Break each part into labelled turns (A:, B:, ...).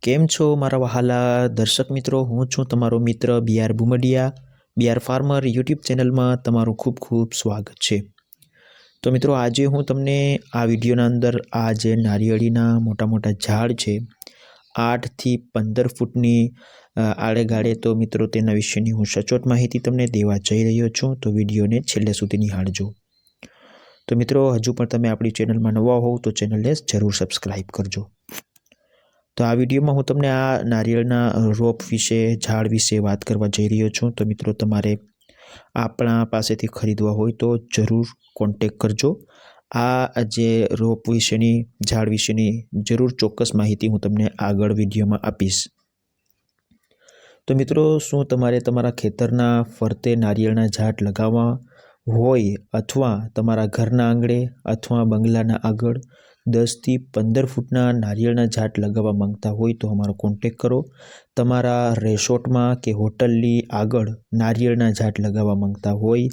A: કેમ છો મારા વહાલા દર્શક મિત્રો? હું છું તમારો મિત્ર બીઆર ભુમડિયા. બીઆર ફાર્મર યુટ્યુબ ચેનલમાં તમારું ખૂબ ખૂબ સ્વાગત છે. તો મિત્રો, આજે હું તમને આ વિડીયોના અંદર આ જે નારિયેળીના મોટા મોટા ઝાડ છે, 8 થી 15 ફૂટની આડેગાળે, તો મિત્રો તેના વિશેની હું સચોટ માહિતી તમને દેવા જઈ રહ્યો છું. તો વિડીયોને છેલ્લે સુધી નિહાળજો. તો મિત્રો, હજુ પણ તમે આપણી ચેનલમાં નવા હોવ તો ચેનલને જરૂર સબસ્ક્રાઈબ કરજો. તો આ વિડીયોમાં હું તમને આ નારિયેળના રોપ વિશે, ઝાડ વિશે વાત કરવા જઈ રહ્યો છું. તો મિત્રો, તમારે આપણા પાસેથી ખરીદવા હોય તો જરૂર કોન્ટેક કરજો. આ જે રોપ વિશેની, ઝાડ વિશેની જરૂર ચોક્કસ માહિતી હું તમને આગળ વિડીયોમાં આપીશ. તો મિત્રો, શું તમારે તમારા ખેતરના ફરતે નારિયેળના ઝાડ લગાવવા હોય અથવા તમારા ઘરના આંગણે અથવા બંગલાના આગળ 10 થી 15 ફૂટના નારિયેળના ઝાડ લગાવવા માંગતા હોય તો અમારો કોન્ટેક કરો. તમારા રેસોર્ટમાં કે હોટલની આગળ નારિયેળના ઝાડ લગાવવા માંગતા હોય,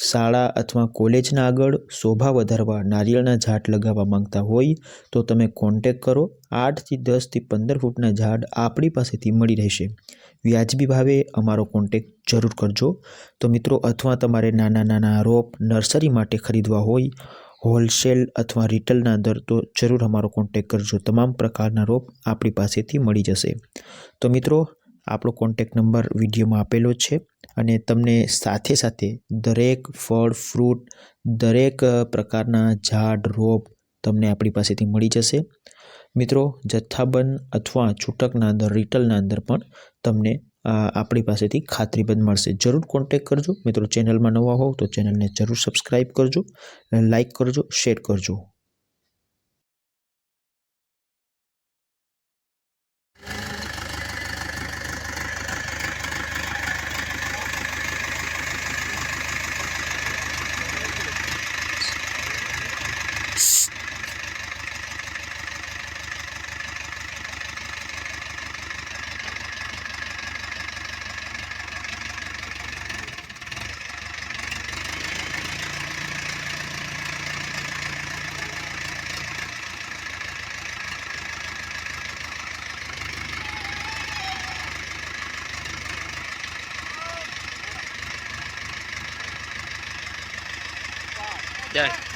A: શાળા અથવા કોલેજના આગળ શોભા વધારવા નારિયેળના ઝાડ લગાવવા માંગતા હોય તો તમે કોન્ટેક કરો. 8 થી 10 થી 15 ફૂટના ઝાડ આપણી પાસેથી મળી રહેશે. વ્યાજબી ભાવે અમારો કોન્ટેક જરૂર કરજો. તો મિત્રો, અથવા તમારે નાના નાના રોપ નર્સરી માટે ખરીદવા હોય, હોલસેલ અથવા રિટેલના અંદર, તો જરૂર અમારો કોન્ટેક કરજો. તમામ પ્રકારના રોપ આપણી પાસેથી મળી જશે. તો મિત્રો, આપણો કોન્ટેક નંબર વિડીયોમાં આપેલો છે અને તમને સાથે સાથે દરેક ફળ, ફ્રૂટ, દરેક પ્રકારના ઝાડ, રોપ તમને આપણી પાસેથી મળી જશે. મિત્રો, જથ્થાબંધ અથવા છૂટકના અંદર, રિટેલના અંદર પણ તમને આપણી પાસેથી ખાતરીબંધ મળશે. જરૂર કોન્ટેક કરજો. મિત્રો, ચેનલમાં નવા હોવ તો ચેનલને જરૂર સબસ્ક્રાઈબ કરજો, લાઈક કરજો, શેર કરજો.
B: Done.